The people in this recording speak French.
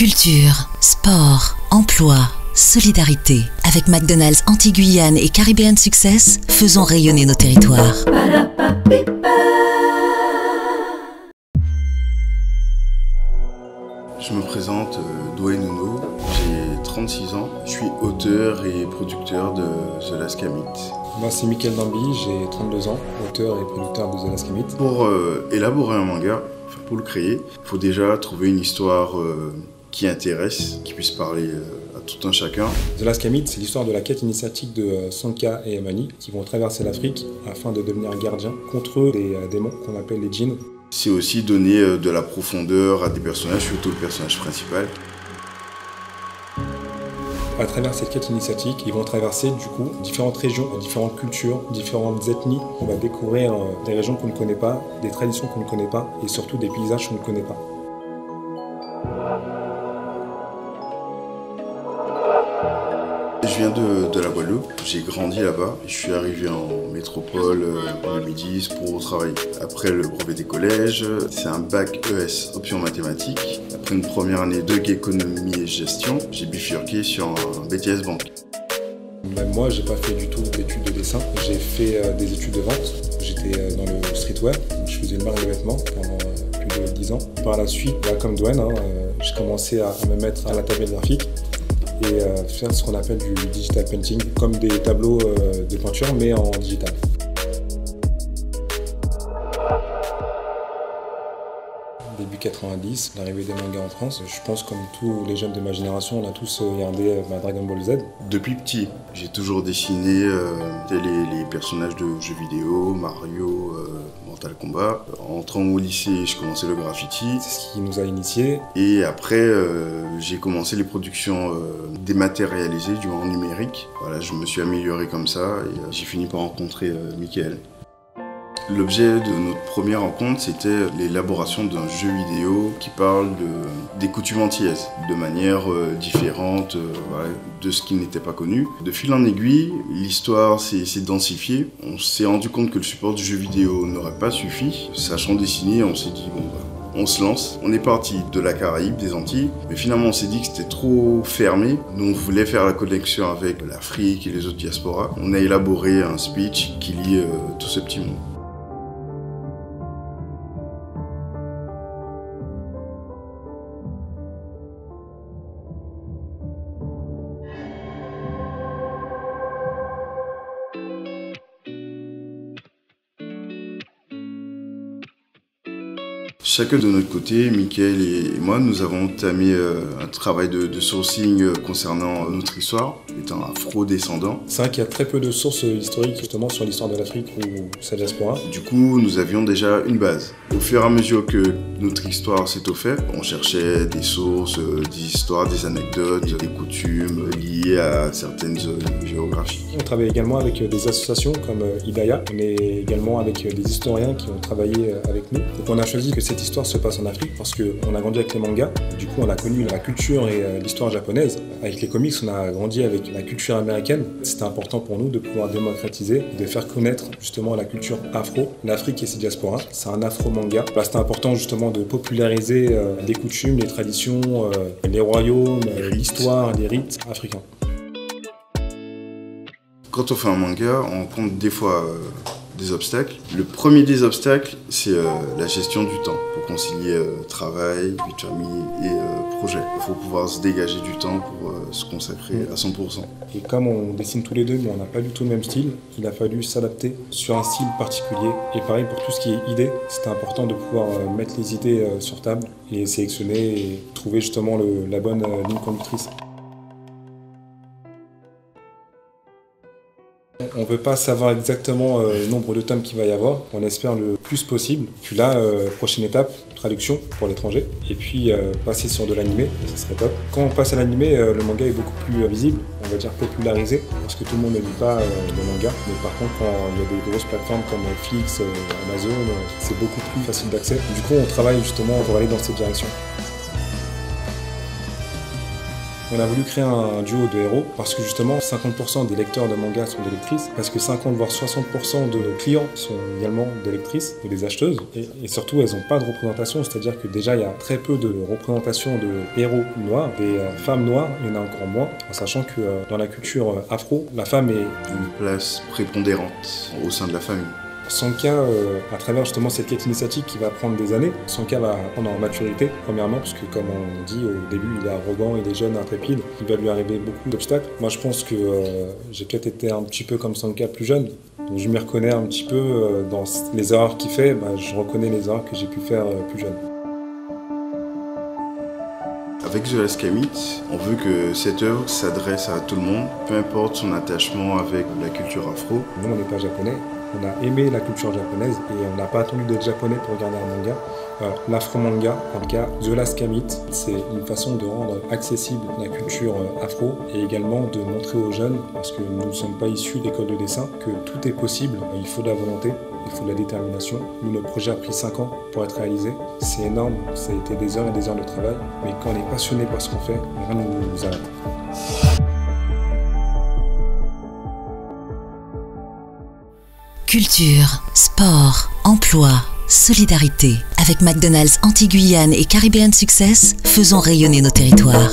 Culture, sport, emploi, solidarité. Avec McDonald's Antilles-Guyane et Caribbean Success, faisons rayonner nos territoires. Je me présente, Doué Nouno, j'ai 36 ans, je suis auteur et producteur de The Last Kamit. Moi c'est Mickaël Dambi, j'ai 32 ans, auteur et producteur de The Last Kamit. Pour élaborer un manga, pour le créer, il faut déjà trouver une histoire qui intéresse, qui puisse parler à tout un chacun. The Last Kamit, c'est l'histoire de la quête initiatique de Sanka et Amani qui vont traverser l'Afrique afin de devenir gardiens contre des démons qu'on appelle les djinns. C'est aussi donner de la profondeur à des personnages, surtout le personnage principal. À travers cette quête initiatique, ils vont traverser du coup différentes régions, différentes cultures, différentes ethnies. On va découvrir des régions qu'on ne connaît pas, des traditions qu'on ne connaît pas et surtout des paysages qu'on ne connaît pas. Je viens de la Guadeloupe, j'ai grandi là-bas. Je suis arrivé en métropole en 2010 pour travailler. Après le brevet des collèges, c'est un bac ES option mathématiques. Après une première année d'économie et gestion, j'ai bifurqué sur un BTS banque. Même moi, j'ai pas fait du tout d'études de dessin. J'ai fait des études de vente. J'étais dans le streetwear. Je faisais une marque de vêtements pendant plus de 10 ans. Par la suite, comme Douane, j'ai commencé à me mettre à la tablette graphique et faire ce qu'on appelle du digital painting, comme des tableaux de peinture mais en digital. Début 90, l'arrivée des mangas en France, je pense comme tous les jeunes de ma génération, on a tous regardé Dragon Ball Z. Depuis petit, j'ai toujours dessiné les personnages de jeux vidéo, Mario, Mortal Kombat. En entrant au lycée, je commençais le graffiti. C'est ce qui nous a initiés. Et après, j'ai commencé les productions dématérialisées du monde numérique. Voilà, je me suis amélioré comme ça et j'ai fini par rencontrer Mickaël. L'objet de notre première rencontre, c'était l'élaboration d'un jeu vidéo qui parle des coutumes antillaises, de manière différente voilà, de ce qui n'était pas connu. De fil en aiguille, l'histoire s'est densifiée. On s'est rendu compte que le support du jeu vidéo n'aurait pas suffi. Sachant dessiner, on s'est dit, bon, on se lance. On est parti de la Caraïbe, des Antilles, mais finalement on s'est dit que c'était trop fermé. Nous on voulait faire la connexion avec l'Afrique et les autres diasporas. On a élaboré un speech qui lie tout ce petit monde. Chacun de notre côté, Mickaël et moi, nous avons entamé un travail de sourcing concernant notre histoire, étant afro-descendant. C'est vrai qu'il y a très peu de sources historiques justement sur l'histoire de l'Afrique ou sa diaspora. Du coup, nous avions déjà une base. Au fur et à mesure que notre histoire s'est offerte, on cherchait des sources, des histoires, des anecdotes, des coutumes liées à certaines géographies. On travaille également avec des associations comme Hidaya. On est également avec des historiens qui ont travaillé avec nous. Donc on a choisi que cette histoire se passe en Afrique parce qu'on a grandi avec les mangas. Du coup, on a connu la culture et l'histoire japonaise. Avec les comics, on a grandi avec la culture américaine. C'était important pour nous de pouvoir démocratiser, de faire connaître justement la culture afro, l'Afrique et ses diasporas. C'est un afro-manga. C'était important justement de populariser les coutumes, les traditions, les royaumes, l'histoire, les rites africains. Quand on fait un manga, on rencontre des fois des obstacles. Le premier des obstacles, c'est la gestion du temps pour concilier travail, vie de famille et projet. Il faut pouvoir se dégager du temps pour se consacrer à 100%. Et comme on dessine tous les deux, mais on n'a pas du tout le même style, il a fallu s'adapter sur un style particulier. Et pareil pour tout ce qui est idées, c'était important de pouvoir mettre les idées sur table, les sélectionner et trouver justement la bonne ligne conductrice. On ne veut pas savoir exactement le nombre de tomes qu'il va y avoir, on espère le plus possible. Puis là, prochaine étape, traduction pour l'étranger. Et puis passer sur de l'animé, ça serait top. Quand on passe à l'animé, le manga est beaucoup plus visible, on va dire popularisé, parce que tout le monde ne lit pas le manga. Mais par contre, quand il y a des grosses plateformes comme Netflix, Amazon, c'est beaucoup plus facile d'accès. Du coup, on travaille justement pour aller dans cette direction. On a voulu créer un duo de héros parce que justement 50% des lecteurs de manga sont des lectrices, parce que 50 voire 60% de nos clients sont également des lectrices ou des acheteuses, et surtout elles n'ont pas de représentation, c'est-à-dire que déjà il y a très peu de représentation de héros noirs, des femmes noires il y en a encore moins, en sachant que dans la culture afro, la femme est une place prépondérante au sein de la famille. Sanka, à travers justement cette quête initiatique qui va prendre des années, Sanka va prendre en maturité, premièrement, parce que comme on dit au début, il est arrogant, il est jeune, intrépide, il va lui arriver beaucoup d'obstacles. Moi je pense que j'ai peut-être été un petit peu comme Sanka plus jeune, donc je m'y reconnais un petit peu dans les erreurs qu'il fait, je reconnais les erreurs que j'ai pu faire plus jeune. Avec The Last Kamite, on veut que cette œuvre s'adresse à tout le monde, peu importe son attachement avec la culture afro. Nous on n'est pas japonais. On a aimé la culture japonaise et on n'a pas attendu d'être japonais pour regarder un manga. L'afro-manga, en tout cas The Last Kamite, c'est une façon de rendre accessible la culture afro et également de montrer aux jeunes, parce que nous ne sommes pas issus d'école de dessin, que tout est possible. Il faut de la volonté, il faut de la détermination. Nous, notre projet a pris 5 ans pour être réalisé. C'est énorme, ça a été des heures et des heures de travail, mais quand on est passionné par ce qu'on fait, rien ne nous arrête. Culture, sport, emploi, solidarité. Avec McDonald's Antilles-Guyane et Caribbean Success, faisons rayonner nos territoires.